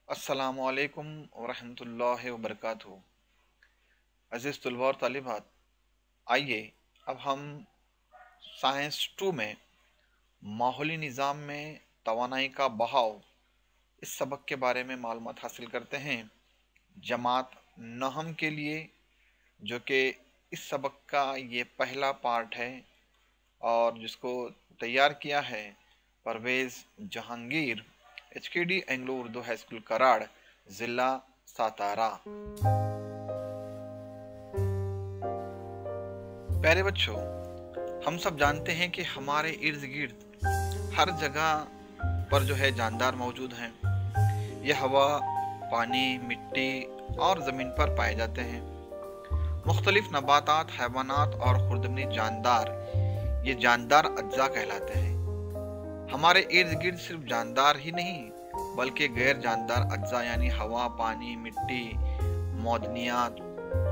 अस्सलामुअलैकुम वरहमतुल्लाहि वबरकातुहू। अज़ीज़ तलबा और तालिबात, आइए अब हम साइंस 2 में माहौली निज़ाम में तवानाई का बहाव इस सबक के बारे में मालूमात हासिल करते हैं। जमात नहम के लिए, जो कि इस सबक का ये पहला पार्ट है और जिसको तैयार किया है Parvez Jahangir, HKD Anglo Urdu high school Karad, ज़िला सातारा। प्यारे बच्चों, हम सब जानते हैं कि हमारे इर्द गिर्द हर जगह पर जो है जानदार मौजूद हैं। ये हवा, पानी, मिट्टी और ज़मीन पर पाए जाते हैं। मुख्तलिफ नबातात, हैवानात और खुर्दमनी जानदार ये जानदार अज्जा कहलाते हैं। हमारे इर्द गिर्द सिर्फ जानदार ही नहीं बल्कि गैर जानदार अज्जा यानी हवा, पानी, मिट्टी, मौदनियात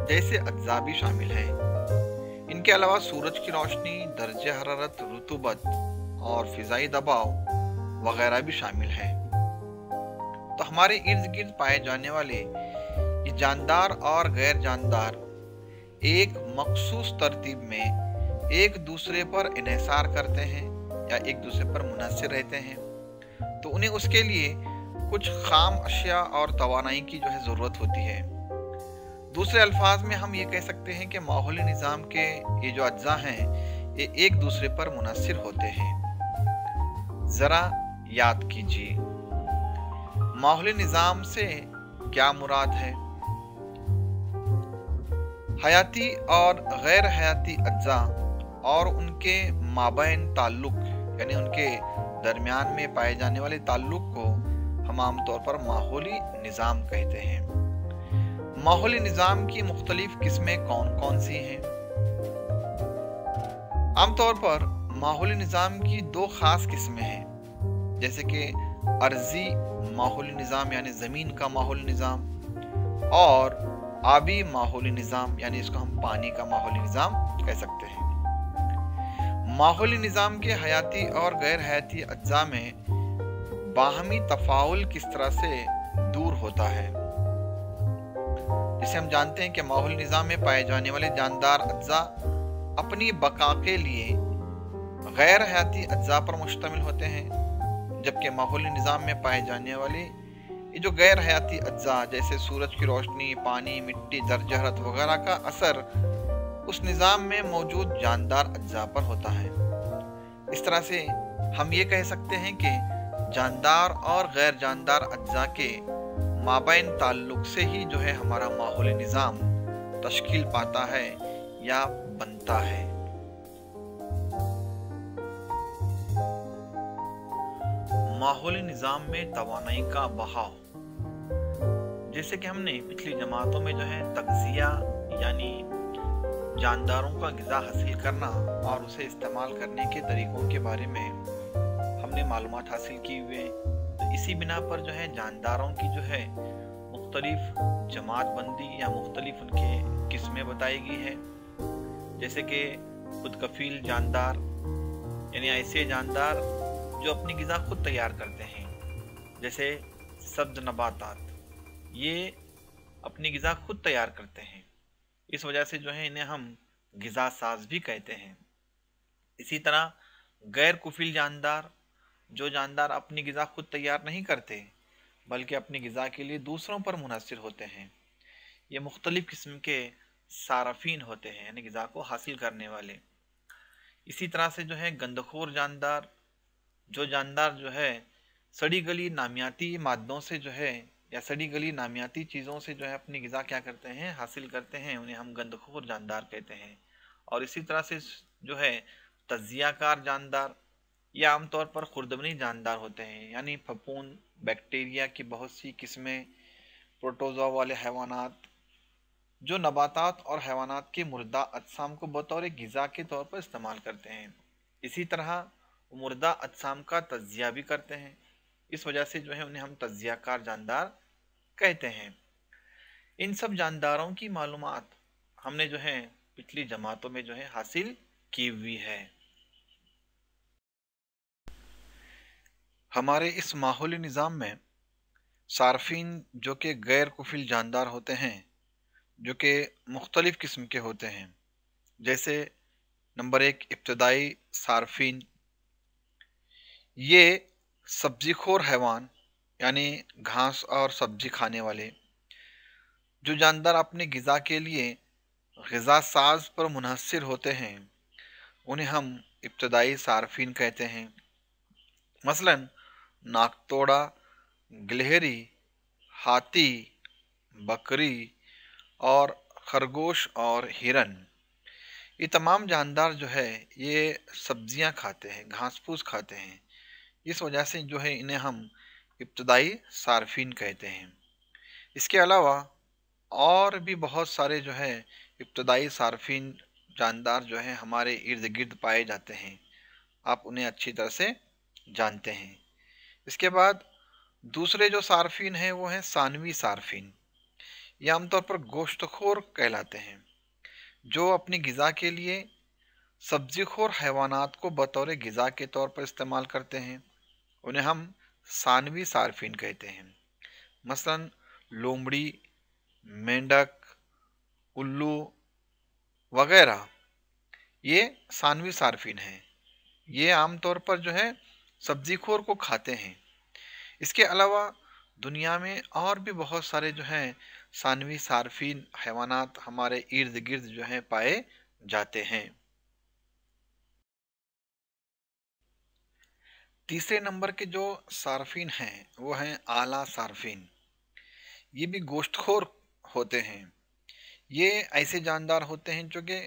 जैसे अज्जा भी शामिल हैं। इनके अलावा सूरज की रोशनी, दर्जे हरारत, रुतूबत और फिजाई दबाव वगैरह भी शामिल हैं। तो हमारे इर्द गिर्द पाए जाने वाले ये जानदार और गैर जानदार एक मखसूस तरतीब में एक दूसरे पर इन्हिसार करते हैं या एक दूसरे पर मुनहसर रहते हैं। तो उन्हें उसके लिए कुछ खाम अशिया और तवानाई की जो है ज़रूरत होती है। दूसरे अल्फाज में हम ये कह सकते हैं कि माहौली निज़ाम के ये जो अज्जा हैं ये एक दूसरे पर मुनहसर होते हैं। ज़रा याद कीजिए, माहौली निज़ाम से क्या मुराद है? हयाती और गैर हयाती अज्जा और उनके माबैन ताल्लुक यानी उनके दरमियान में पाए जाने वाले ताल्लुक को हम आमतौर पर माहौली निज़ाम कहते हैं। माहौली निज़ाम की मुख्तलिफ किस्में कौन कौन सी हैं? आमतौर पर माहौली निज़ाम की दो ख़ास किस्में हैं, जैसे कि अर्जी माहौली निज़ाम यानी ज़मीन का माहौली निज़ाम और आबी माहौली निज़ाम यानी इसको हम पानी का माहौली निज़ाम कह सकते हैं। माहौली निज़ाम के हयाती और गैर हयाती अज्जा में बाहमी तफाउल किस तरह से दूर होता है? जिसे हम जानते हैं कि माहौली निज़ाम में पाए जाने वाले जानदार अज्जा अपनी बका के लिए गैर हयाती अज्जा पर मुश्तमिल होते हैं, जबकि माहौली निज़ाम में पाए जाने वाले ये जो गैर हयाती अज्जा जैसे सूरज की रोशनी, पानी, मिट्टी, दर्जा हरारत वगैरह का असर उस निज़ाम में मौजूद जानदार अज्जा पर होता है। इस तरह से हम ये कह सकते हैं कि जानदार और गैर जानदार अज्जा के माबैन ताल्लुक से ही जो है हमारा माहौली निज़ाम तश्कील पाता है या बनता है। माहौली निज़ाम में तवानाई का बहाव, जैसे कि हमने पिछली जमातों में जो है तग़ज़िया यानी जानदारों का ग़िज़ा हासिल करना और उसे इस्तेमाल करने के तरीक़ों के बारे में हमने मालूमात हासिल की हुई है। तो इसी बिना पर जो है जानदारों की जो है मुख्तलिफ जमात बंदी या मुख्तलिफ उनके किस्में बताई गई है, जैसे कि खुद कफील जानदार यानी ऐसे जानदार जो अपनी ग़िज़ा खुद तैयार करते हैं, जैसे सब्ज़ नबातात, ये अपनी ग़िज़ा खुद तैयार करते हैं। इस वजह से जो है इन्हें हम ग़िज़ा साज भी कहते हैं। इसी तरह गैर कुफील जानदार, जो जानदार अपनी ग़िज़ा खुद तैयार नहीं करते बल्कि अपनी ग़िज़ा के लिए दूसरों पर मुनहसर होते हैं, ये मुख्तलिफ़ किस्म के सारफीन होते हैं यानी ग़िज़ा को हासिल करने वाले। इसी तरह से जो है गंदखोर जानदार, जो जानदार जो है सड़ी गली नामियाती मादों से जो है या सड़ी गली नामियाती चीज़ों से जो है अपनी ग़िज़ा क्या करते हैं, हासिल करते हैं, उन्हें हम गंदखोर जानदार कहते हैं। और इसी तरह से जो है तज़ियाकार जानदार, ये आमतौर पर खुर्दमनी जानदार होते हैं यानी फफूंद, बैक्टीरिया की बहुत सी किस्में, प्रोटोज़ोआ वाले हैवानात जो नबातात और हैवानात के मुर्दा अजसाम को बतौर ग़िज़ा के तौर पर इस्तेमाल करते हैं। इसी तरह मुर्दा अजसाम का तज़िया भी करते हैं। इस वजह से जो है उन्हें हम तज़ियाकार जानदार कहते हैं। इन सब जानदारों की मालूमात हमने जो है पिछली जमातों में जो है हासिल की हुई है। हमारे इस माहौली निज़ाम में सार्फिन जो कि गैर कुफिल जानदार होते हैं, जो कि मुख्तलिफ किस्म के होते हैं। जैसे नंबर एक, इब्तदाई सार्फिन। ये सब्जीखोर हैवान यानी घास और सब्जी खाने वाले, जो जानदार अपनी ग़िज़ा के लिए ग़िज़ा साज पर मुनहसिर होते हैं, उन्हें हम इब्तदाई सार्फिन कहते हैं। मसलन नाकतोड़ा, गिलहरी, हाथी, बकरी और खरगोश और हिरन। ये तमाम जानदार जो है ये सब्जियां खाते हैं, घास फूस खाते हैं। इस वजह से जो है इन्हें हम इब्तदाई सार्फिन कहते हैं। इसके अलावा और भी बहुत सारे जो है इब्तदाई सार्फिन जानदार जो है हमारे इर्द गिर्द पाए जाते हैं। आप उन्हें अच्छी तरह से जानते हैं। इसके बाद दूसरे जो सार्फिन हैं वो हैं सानवी सार्फिन। ये आमतौर पर गोश्तखोर कहलाते हैं, जो अपनी ग़िज़ा के लिए सब्जीखोर हैवानात को बतौर ग़िज़ा के तौर पर इस्तेमाल करते हैं। उन्हें हम सानवी सार्फिन कहते हैं। मसलन लोमड़ी, मेंढक, उल्लू वगैरह ये सानवी सार्फिन हैं। ये आमतौर पर जो है सब्जीखोर को खाते हैं। इसके अलावा दुनिया में और भी बहुत सारे जो हैं सानवी सार्फिन हैवानात हमारे इर्द गिर्द जो हैं पाए जाते हैं। तीसरे नंबर के जो सार्फिन हैं वो हैं आला सार्फिन। ये भी गोश्तखोर होते हैं। ये ऐसे जानदार होते हैं जो कि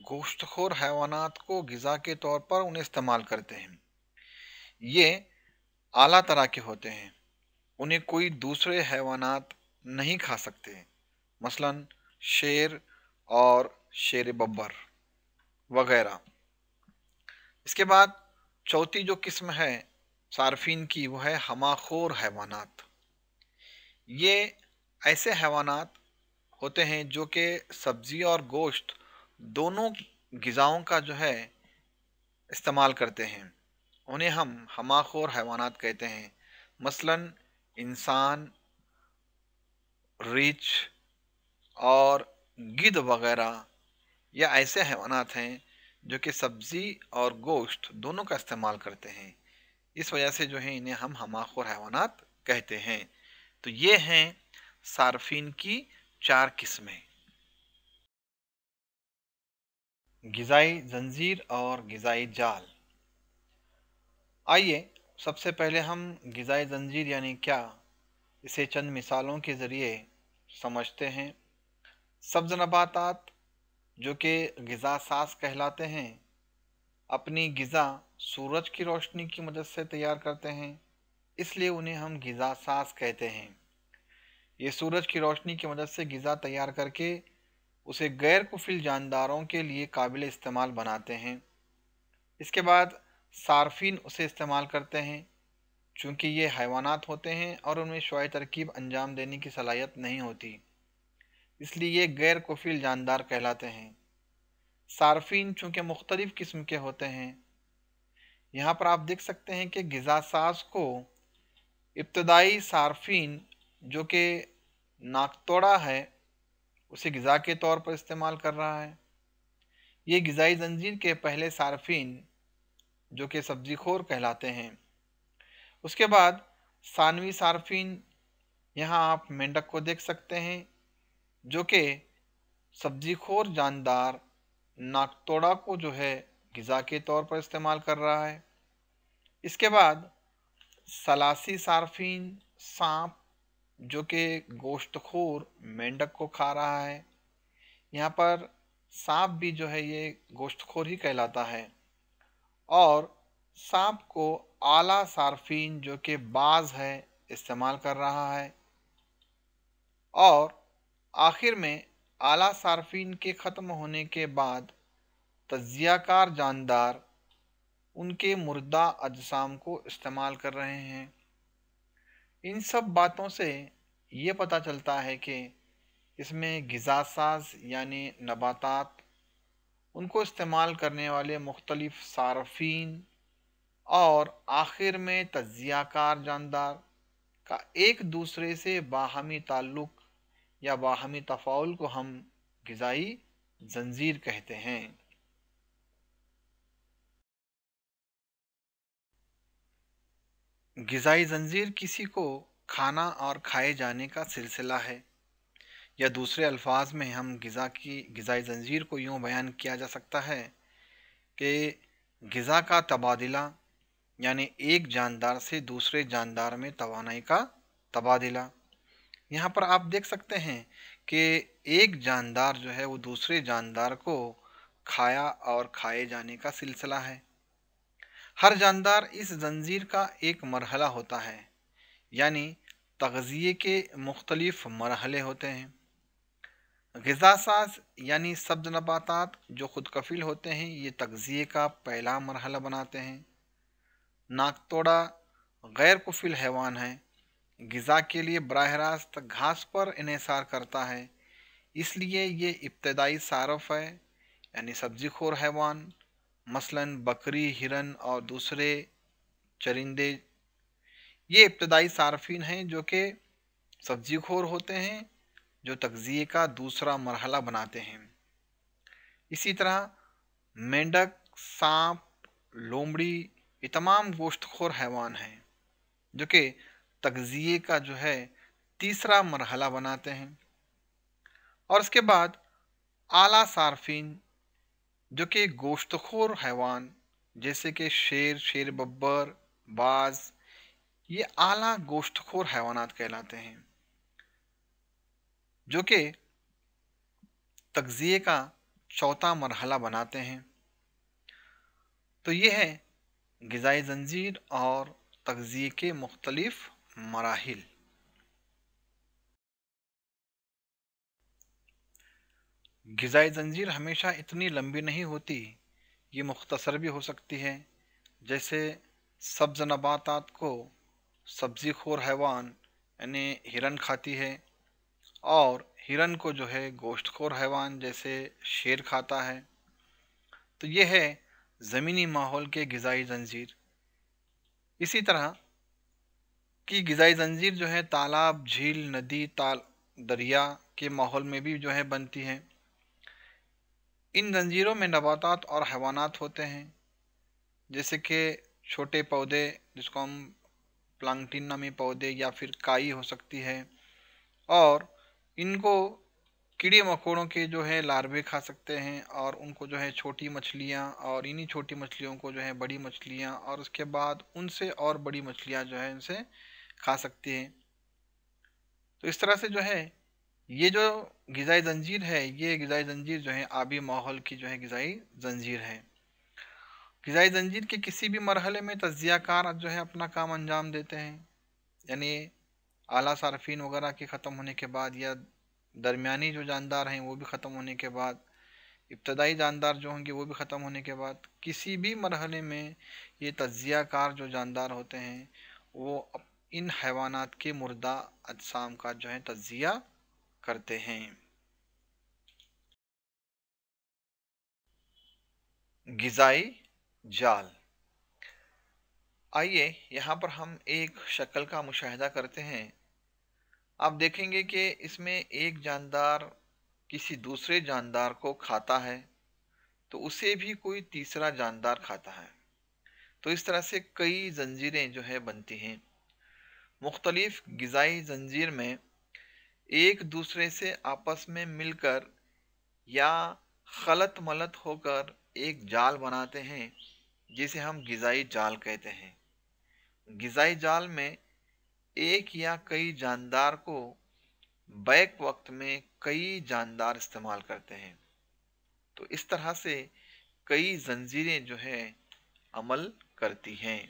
गोश्तखोर हैवानात को ग़िज़ा के तौर पर उन्हें इस्तेमाल करते हैं। ये आला तरह के होते हैं, उन्हें कोई दूसरे हैवानात नहीं खा सकते। मसलन शेर और शेर बब्बर वगैरह। इसके बाद चौथी जो किस्म है सार्फिन की वो है हमाखोर हैवानात। ये ऐसे हैवानात होते हैं जो कि सब्जी और गोश्त दोनों ग़िज़ाओं का जो है इस्तेमाल करते हैं। उन्हें हम हमाखोर हैवानात कहते हैं। मसलन इंसान, रीछ और गिद्ध वगैरह या ऐसे हैवानात हैं जो कि सब्जी और गोश्त दोनों का इस्तेमाल करते हैं। इस वजह से जो है इन्हें हम हमाखोर हैवानात कहते हैं। तो ये हैं सार्फिन की 4 किस्में। ग़िज़ाई जंजीर और ग़िज़ाई जाल। आइए सबसे पहले हम ग़िज़ाई जंजीर यानी क्या, इसे चंद मिसालों के ज़रिए समझते हैं। सब्ज़ नबातात जो कि ग़िज़ा साज़ कहलाते हैं, अपनी ग़िज़ा सूरज की रोशनी की मदद से तैयार करते हैं, इसलिए उन्हें हम ग़िज़ा साज़ कहते हैं। ये सूरज की रोशनी की मदद से ग़िज़ा तैयार करके उसे गैर कुफिल जानदारों के लिए काबिल इस्तेमाल बनाते हैं। इसके बाद सार्फिन उसे इस्तेमाल करते हैं। चूँकि ये हैवानात होते हैं और उनमें शुआई तरकीब अंजाम देने की सलाहियत नहीं होती, इसलिए ये गैर कुफिल जानदार कहलाते हैं। सार्फिन चूँकि मुख्तलिफ किस्म के होते हैं, यहाँ पर आप देख सकते हैं कि ग़िज़ा साज़ को इब्तदाई सार्फिन जो कि नाकतोड़ा है उसे ग़िज़ा के तौर पर इस्तेमाल कर रहा है। ये ग़िज़ाई जंजीर के पहले सार्फिन जो कि सब्जीखोर कहलाते हैं। उसके बाद सानवी सार्फिन, यहाँ आप मेंढक को देख सकते हैं जो कि सब्जीखोर जानदार नाकतोड़ा को जो है ग़िज़ा के तौर पर इस्तेमाल कर रहा है। इसके बाद सलासी सार्फिन, सांप जो कि गोश्तखोर मेंढक को खा रहा है। यहाँ पर सांप भी जो है ये गोश्तखोर ही कहलाता है। और सांप को आला सार्फिन जो कि बाज है इस्तेमाल कर रहा है। और आखिर में आला सार्फिन के ख़त्म होने के बाद तज्ज़ियाकार जानदार उनके मुर्दा अजसाम को इस्तेमाल कर रहे हैं। इन सब बातों से ये पता चलता है कि इसमें ग़िज़ा साज़ यानी नबातात, उनको इस्तेमाल करने वाले मुख्तलिफ सार्फिन और आखिर में तज्ज़ियाकार जानदार का एक दूसरे से बाहमी ताल्लुक या बाहमी तफाउल को हम गिज़ाई जंजीर कहते हैं। गिज़ाई जंजीर किसी को खाना और खाए जाने का सिलसिला है, या दूसरे अल्फाज में हम गिज़ाई जंजीर को यूँ बयान किया जा सकता है कि गिज़ा का तबादिला, यानी एक जानदार से दूसरे जानदार में तवानाई का तबादिला। यहाँ पर आप देख सकते हैं कि एक जानदार जो है वो दूसरे जानदार को खाया और खाए जाने का सिलसिला है। हर जानदार इस जंजीर का एक मरहला होता है, यानी तग़ज़िये के मुख्तलिफ मरहले होते हैं। ग़िज़ासाज़ यानी सब्ज़ नबातात जो खुद कफ़ील होते हैं, ये तग़ज़िये का पहला मरहला बनाते हैं। नाकतोड़ा गैर कुफ़ील हैवान है, ग़िज़ा के लिए बराह रास्त घास पर इन्हिसार करता है, इसलिए ये इब्तदाई सारफ है, यानी सब्ज़ी खोर हैवान। मसलन बकरी, हिरन और दूसरे चरिंदे ये इब्तदाई सारफीन हैं जो कि सब्ज़ी खोर होते हैं, जो तग़ज़िये का दूसरा मरहला बनाते हैं। इसी तरह मेंढक, सांप, लोमड़ी ये तमाम गोश्तखोर हैवान हैं जो कि तग़ज़िये का जो है तीसरा मरहला बनाते हैं। और उसके बाद आला सारफीन जो कि गोश्तखोर हैवान जैसे कि शेर, शेर बब्बर, बाज ये आला गोश्तखोर हैवानात कहलाते हैं, जो कि तग़ज़िये का चौथा मरहला बनाते हैं। तो ये है ग़िज़ाई ज़ंजीर और तग़ज़िये के मुख्तलिफ मराहिल। ग़िज़ाई ज़ंजीर हमेशा इतनी लंबी नहीं होती, ये मुख्तसर भी हो सकती है। जैसे सब्ज़ नबातात को सब्ज़ी खोर हैवान यानी हिरन खाती है, और हिरन को जो है गोश्तखोर हैवान जैसे शेर खाता है। तो ये है ज़मीनी माहौल के ग़िज़ाई ज़ंजीर। इसी तरह की ग़िज़ाई ज़ंजीर जो है तालाब, झील, नदी, दरिया के माहौल में भी जो है बनती है। इन ज़ंजीरों में नबातात और हैवानात होते हैं, जैसे कि छोटे पौधे जिसको हम प्लांक्टन नामी पौधे या फिर काई हो सकती है, और इनको कीड़े मकोड़ों के जो है लार्वे खा सकते हैं, और उनको जो है छोटी मछलियाँ, और इन्हीं छोटी मछलियों को जो है बड़ी मछलियाँ, और उसके बाद उनसे और बड़ी मछलियाँ जो है उनसे खा सकती हैं। तो इस तरह से जो है ये जो ग़िज़ाई ज़ंजीर है, ये ग़िज़ाई ज़ंजीर जो है आबी माहौल की जो है ग़िज़ाई ज़ंजीर है। ग़िज़ाई ज़ंजीर के किसी भी मरहले में तज़्ज़ियाकार जो है अपना काम अंजाम देते हैं, यानी आला सारफीन वगैरह के ख़त्म होने के बाद, या दरमियानी जो जानदार हैं वो भी ख़त्म होने के बाद, इब्तदाई जानदार जो होंगे वो भी ख़त्म होने के बाद, किसी भी मरहले में ये तज़्ज़ियाकार जो जानदार होते हैं वो इन हैवानात के मुर्दा अजसाम का जो है तज़्ज़िया करते हैं। ग़िज़ाई जाल। आइए यहाँ पर हम एक शक्ल का मुशाहिदा करते हैं। आप देखेंगे कि इसमें एक जानदार किसी दूसरे जानदार को खाता है, तो उसे भी कोई तीसरा जानदार खाता है। तो इस तरह से कई जंजीरें जो है बनती हैं। मुख्तलिफ ग़िज़ाई जंजीर में एक दूसरे से आपस में मिलकर या खलत मलत होकर एक जाल बनाते हैं, जिसे हम ग़िज़ाई जाल कहते हैं। ग़िज़ाई जाल में एक या कई जानदार को बैक वक्त में कई जानदार इस्तेमाल करते हैं। तो इस तरह से कई जंजीरें जो है अमल करती हैं।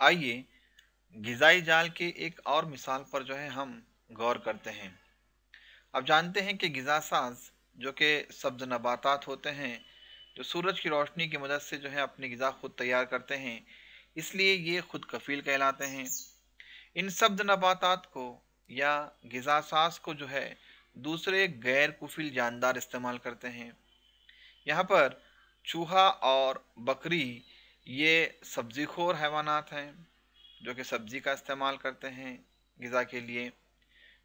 आइए ग़िज़ाई जाल के एक और मिसाल पर जो है हम गौर करते हैं। अब जानते हैं कि ग़िज़ासाज़ जो कि सब्ज़ नबातात होते हैं, जो सूरज की रोशनी की मदद से जो है अपनी ग़िज़ा खुद तैयार करते हैं, इसलिए ये खुद कफ़ील कहलाते हैं। इन सब्ज़ नबातात को या ग़िज़ासाज़ को जो है दूसरे गैर कुफ़ील जानदार इस्तेमाल करते हैं। यहाँ पर चूहा और बकरी ये सब्ज़ीखोर हैवानात हैं जो कि सब्ज़ी का इस्तेमाल करते हैं ग़िज़ा के लिए,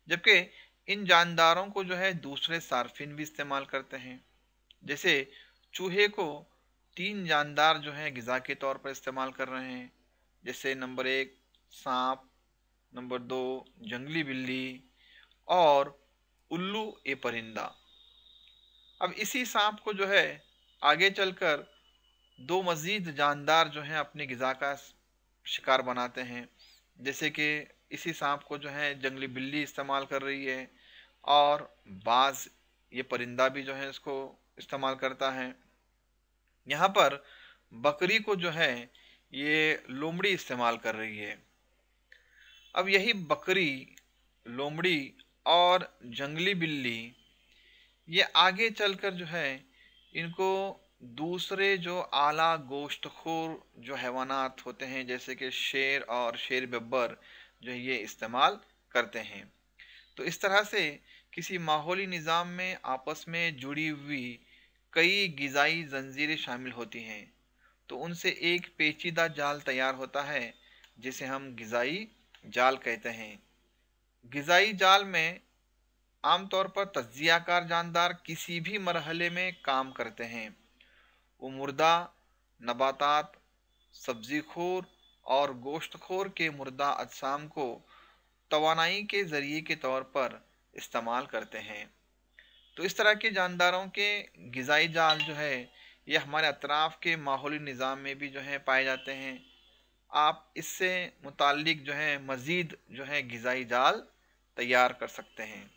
जबकि इन जानदारों को जो है दूसरे सार्फिन भी इस्तेमाल करते हैं। जैसे चूहे को 3 जानदार जो हैं ग़िज़ा के तौर पर इस्तेमाल कर रहे हैं, जैसे नंबर 1 साँप, नंबर 2 जंगली बिल्ली और उल्लू ए परिंदा। अब इसी साँप को जो है आगे चलकर 2 मज़ीद जानदार जो हैं अपनी ग़िज़ा का शिकार बनाते हैं। जैसे कि इसी साँप को जो है जंगली बिल्ली इस्तेमाल कर रही है और बाज़ ये परिंदा भी जो है इसको इस्तेमाल करता है। यहाँ पर बकरी को जो है ये लोमड़ी इस्तेमाल कर रही है। अब यही बकरी, लोमड़ी और जंगली बिल्ली ये आगे चलकर जो है इनको दूसरे जो आला गोश्तखोर जो हैवानात होते हैं जैसे कि शेर और शेर बब्बर जो ये इस्तेमाल करते हैं। तो इस तरह से किसी माहौली निज़ाम में आपस में जुड़ी हुई कई ग़िज़ाई ज़ंजीरें शामिल होती हैं, तो उनसे एक पेचीदा जाल तैयार होता है जिसे हम ग़िज़ाई जाल कहते हैं। ग़िज़ाई जाल में आमतौर पर तज्ज़ियाकार जानदार किसी भी मरहले में काम करते हैं। वो मुर्दा, नबातात, सब्ज़ीखोर और गोश्तखोर के मुर्दा अजसाम को तवानाई के ज़रिए के तौर पर इस्तेमाल करते हैं। तो इस तरह के जानदारों के ग़िज़ाई जाल जो है ये हमारे अतराफ़ के माहौली निज़ाम में भी जो है पाए जाते हैं। आप इससे मुताल्लिक़ जो है मज़ीद जो है ग़िज़ाई जाल तैयार कर सकते हैं।